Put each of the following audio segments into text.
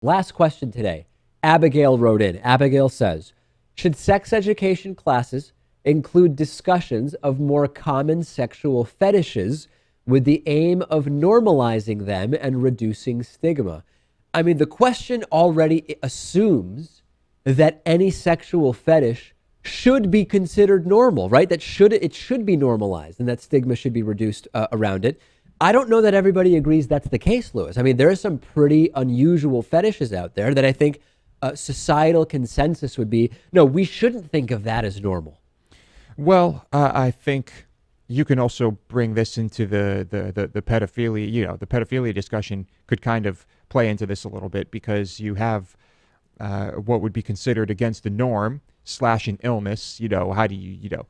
Last question today. Abigail wrote in. Abigail says, should sex education classes include discussions of more common sexual fetishes with the aim of normalizing them and reducing stigma? I mean, the question already assumes that any sexual fetish should be considered normal, right? It should be normalized and that stigma should be reduced around it. I don't know that everybody agrees that's the case, Lewis. I mean, there are some pretty unusual fetishes out there that I think societal consensus would be, no, we shouldn't think of that as normal. Well, I think you can also bring this into the pedophilia. The pedophilia discussion could kind of play into this a little bit because you have what would be considered against the norm / an illness. How do you.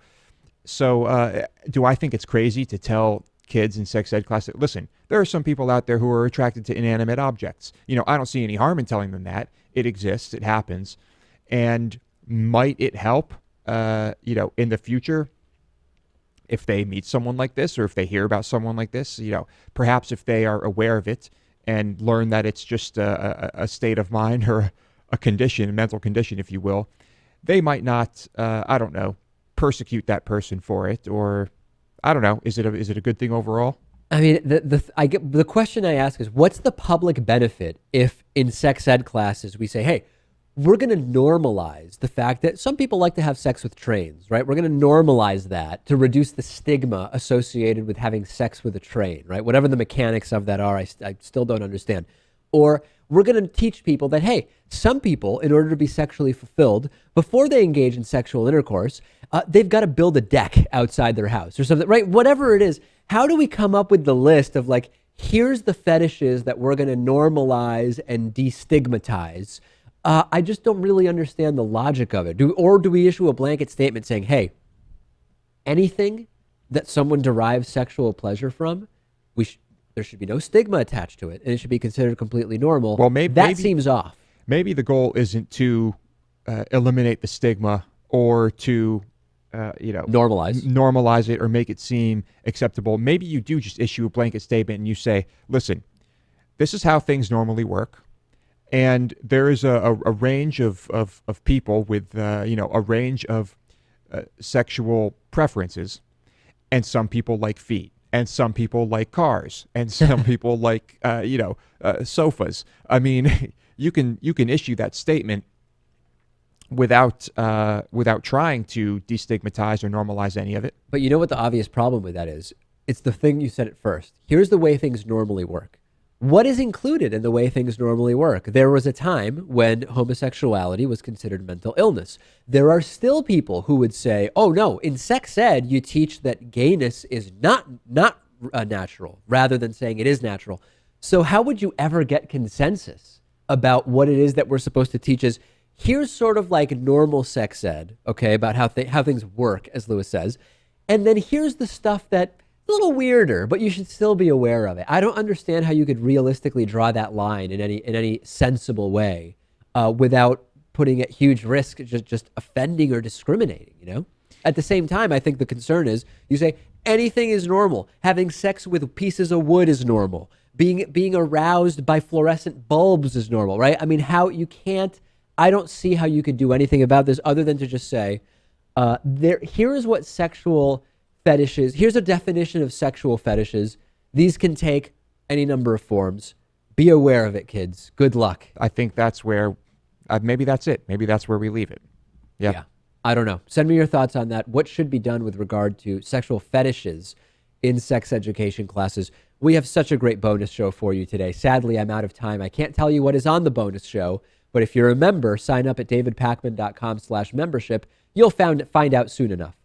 So do I think it's crazy to tell kids in sex ed class that, listen, there are some people out there who are attracted to inanimate objects. I don't see any harm in telling them that. It exists. It happens. And might it help, in the future if they meet someone like this or if they hear about someone like this, perhaps if they are aware of it and learn that it's just a state of mind or a condition, a mental condition, if you will, they might not, I don't know, persecute that person for it, or I don't know. Is it a good thing overall? I mean, the question I ask is, what's the public benefit if in sex ed classes we say, hey, we're going to normalize the fact that some people like to have sex with trains, right? We're going to normalize that to reduce the stigma associated with having sex with a train, right? Whatever the mechanics of that are, I still don't understand. Or we're going to teach people that, hey, some people, in order to be sexually fulfilled, before they engage in sexual intercourse, they've got to build a deck outside their house or something, right? Whatever it is, how do we come up with the list of like, here's the fetishes that we're going to normalize and destigmatize? I just don't really understand the logic of it. Do we issue a blanket statement saying, hey, anything that someone derives sexual pleasure from, there should be no stigma attached to it, and it should be considered completely normal? Well, that seems off. Maybe the goal isn't to eliminate the stigma or to normalize it or make it seem acceptable. Maybe you do just issue a blanket statement and you say, listen, this is how things normally work. And there is a range of people with, a range of sexual preferences. And some people like feet. And some people like cars. And some people like, sofas. I mean, you can issue that statement without trying to destigmatize or normalize any of it. But you know what the obvious problem with that is? It's the thing you said at first. Here's the way things normally work. What is included in the way things normally work? There was a time when homosexuality was considered mental illness. There are still people who would say, oh no, in sex ed, you teach that gayness is not natural, rather than saying it is natural. So how would you ever get consensus about what it is that we're supposed to teach? Is here's sort of like normal sex ed, okay, about how things work, as Lewis says. And then here's the stuff that a little weirder, but you should still be aware of it. I don't understand how you could realistically draw that line in any sensible way without putting at huge risk, just offending or discriminating. At the same time, I think the concern is you say anything is normal. Having sex with pieces of wood is normal. Being aroused by fluorescent bulbs is normal, right? I mean, I don't see how you could do anything about this other than to just say, here is what sexual fetishes, here's a definition of sexual fetishes. These can take any number of forms. Be aware of it, kids. Good luck. I think that's where, maybe that's it. Maybe that's where we leave it. Yeah. I don't know. Send me your thoughts on that. What should be done with regard to sexual fetishes in sex education classes? We have such a great bonus show for you today. Sadly, I'm out of time. I can't tell you what is on the bonus show, but if you're a member, sign up at davidpakman.com/membership. You'll find out soon enough.